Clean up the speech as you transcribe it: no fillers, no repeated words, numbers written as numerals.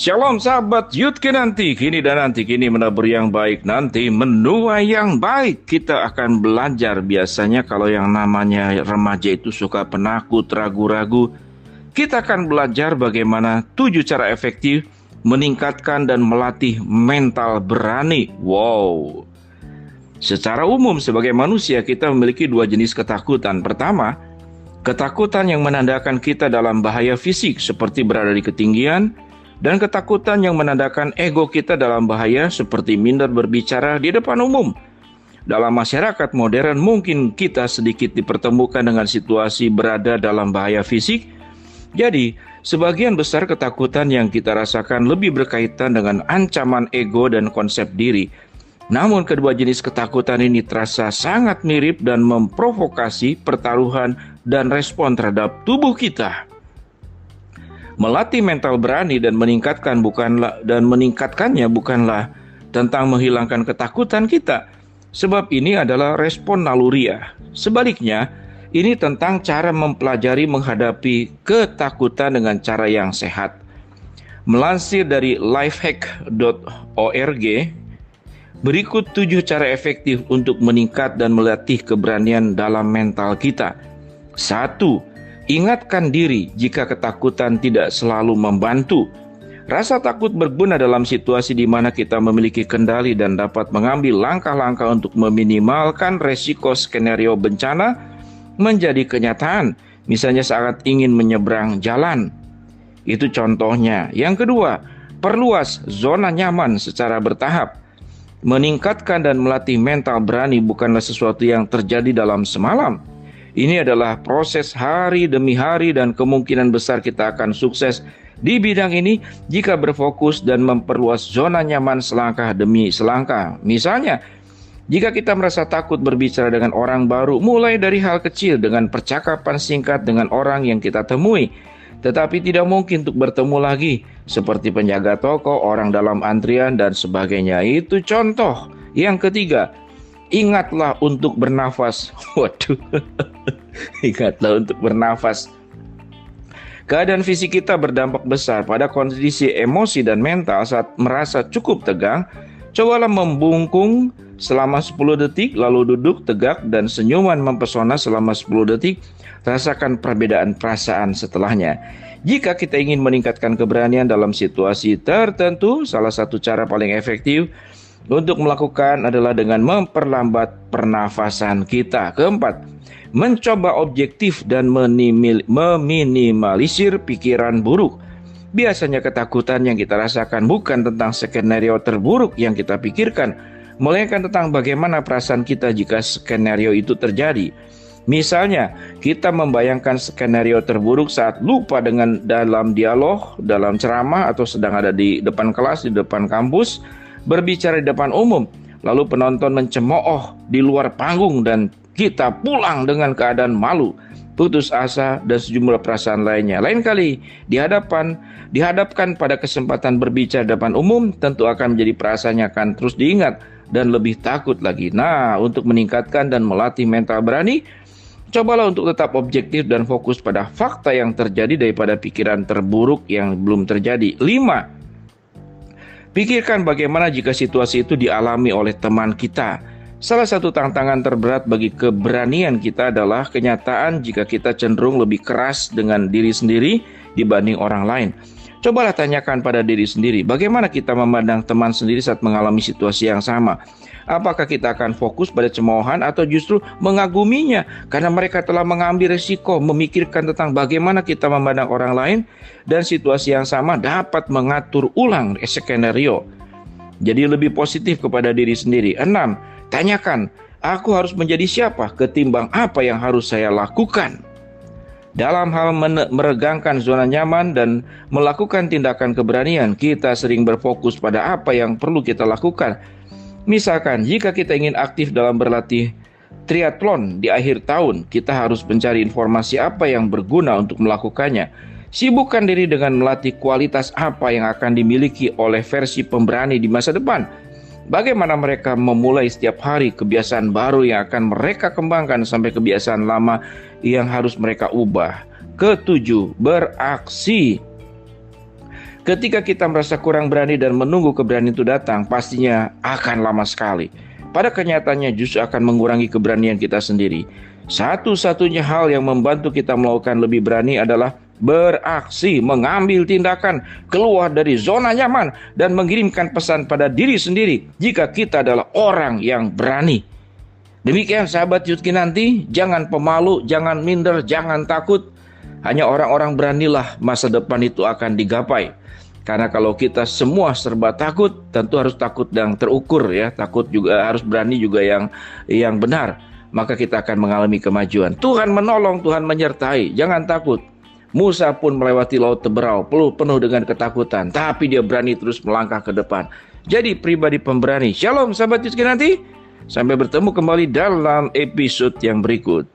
Shalom sahabat Yud Kinanti, kini dan nanti, kini menabur yang baik, nanti menuai yang baik. Kita akan belajar, biasanya kalau yang namanya remaja itu suka penakut, ragu-ragu. Kita akan belajar bagaimana 7 cara efektif meningkatkan dan melatih mental berani. Wow. Secara umum sebagai manusia kita memiliki 2 jenis ketakutan. Pertama, ketakutan yang menandakan kita dalam bahaya fisik seperti berada di ketinggian, dan ketakutan yang menandakan ego kita dalam bahaya seperti minder berbicara di depan umum. Dalam masyarakat modern mungkin kita sedikit dipertemukan dengan situasi berada dalam bahaya fisik. Jadi, sebagian besar ketakutan yang kita rasakan lebih berkaitan dengan ancaman ego dan konsep diri. Namun kedua jenis ketakutan ini terasa sangat mirip dan memprovokasi pertaruhan dan respon terhadap tubuh kita. Melatih mental berani dan meningkatkannya bukanlah tentang menghilangkan ketakutan kita, sebab ini adalah respon naluriah. Sebaliknya, ini tentang cara mempelajari menghadapi ketakutan dengan cara yang sehat. Melansir dari lifehack.org, berikut 7 cara efektif untuk meningkat dan melatih keberanian dalam mental kita. 1. Ingatkan diri jika ketakutan tidak selalu membantu. Rasa takut berguna dalam situasi di mana kita memiliki kendali dan dapat mengambil langkah-langkah untuk meminimalkan resiko skenario bencana menjadi kenyataan. Misalnya saat ingin menyeberang jalan. Itu contohnya. Yang kedua, perluas zona nyaman secara bertahap. Meningkatkan dan melatih mental berani bukanlah sesuatu yang terjadi dalam semalam. Ini adalah proses hari demi hari dan kemungkinan besar kita akan sukses di bidang ini jika berfokus dan memperluas zona nyaman selangkah demi selangkah. Misalnya, jika kita merasa takut berbicara dengan orang baru, mulai dari hal kecil dengan percakapan singkat dengan orang yang kita temui. Tetapi tidak mungkin untuk bertemu lagi, seperti penjaga toko, orang dalam antrian, dan sebagainya. Itu contoh. Yang ketiga, ingatlah untuk bernafas. Waduh, ingatlah untuk bernafas. Keadaan fisik kita berdampak besar pada kondisi emosi dan mental. Saat merasa cukup tegang, cobalah membungkung selama 10 detik, lalu duduk tegak dan senyuman mempesona selama 10 detik. Rasakan perbedaan perasaan setelahnya. Jika kita ingin meningkatkan keberanian dalam situasi tertentu, salah satu cara paling efektif untuk melakukan adalah dengan memperlambat pernafasan kita. Keempat, mencoba objektif dan meminimalisir pikiran buruk. Biasanya ketakutan yang kita rasakan bukan tentang skenario terburuk yang kita pikirkan, melainkan tentang bagaimana perasaan kita jika skenario itu terjadi. Misalnya, kita membayangkan skenario terburuk saat lupa dengan dalam dialog, dalam ceramah, atau sedang ada di depan kelas, di depan kampus, berbicara di depan umum, lalu penonton mencemooh di luar panggung dan kita pulang dengan keadaan malu, putus asa, dan sejumlah perasaan lainnya. Lain kali dihadapkan pada kesempatan berbicara di depan umum, tentu akan menjadi perasaannya akan terus diingat dan lebih takut lagi. Nah, untuk meningkatkan dan melatih mental berani, cobalah untuk tetap objektif dan fokus pada fakta yang terjadi daripada pikiran terburuk yang belum terjadi. 5. Pikirkan bagaimana jika situasi itu dialami oleh teman kita. Salah satu tantangan terberat bagi keberanian kita adalah kenyataan jika kita cenderung lebih keras dengan diri sendiri dibanding orang lain. Cobalah tanyakan pada diri sendiri, bagaimana kita memandang teman sendiri saat mengalami situasi yang sama. Apakah kita akan fokus pada cemoohan atau justru mengaguminya karena mereka telah mengambil risiko memikirkan tentang bagaimana kita memandang orang lain dan situasi yang sama dapat mengatur ulang skenario. Jadi lebih positif kepada diri sendiri. 6. Tanyakan, aku harus menjadi siapa ketimbang apa yang harus saya lakukan. Dalam hal meregangkan zona nyaman dan melakukan tindakan keberanian, kita sering berfokus pada apa yang perlu kita lakukan. Misalkan, jika kita ingin aktif dalam berlatih triathlon di akhir tahun, kita harus mencari informasi apa yang berguna untuk melakukannya. Sibukkan diri dengan melatih kualitas apa yang akan dimiliki oleh versi pemberani di masa depan. Bagaimana mereka memulai setiap hari kebiasaan baru yang akan mereka kembangkan sampai kebiasaan lama yang harus mereka ubah. Ketujuh, beraksi. Ketika kita merasa kurang berani dan menunggu keberanian itu datang, pastinya akan lama sekali. Pada kenyataannya justru akan mengurangi keberanian kita sendiri. Satu-satunya hal yang membantu kita melakukan lebih berani adalah beraksi, mengambil tindakan, keluar dari zona nyaman, dan mengirimkan pesan pada diri sendiri jika kita adalah orang yang berani. Demikian sahabat Yud Kinanti, jangan pemalu, jangan minder, jangan takut. Hanya orang-orang beranilah masa depan itu akan digapai. Karena kalau kita semua serba takut, tentu harus takut yang terukur ya, takut juga harus berani juga yang benar. Maka kita akan mengalami kemajuan. Tuhan menolong, Tuhan menyertai, jangan takut. Musa pun melewati laut Teberau penuh dengan ketakutan, tapi dia berani terus melangkah ke depan. Jadi pribadi pemberani. Shalom sahabat Yud Kinanti. Sampai bertemu kembali dalam episode yang berikut.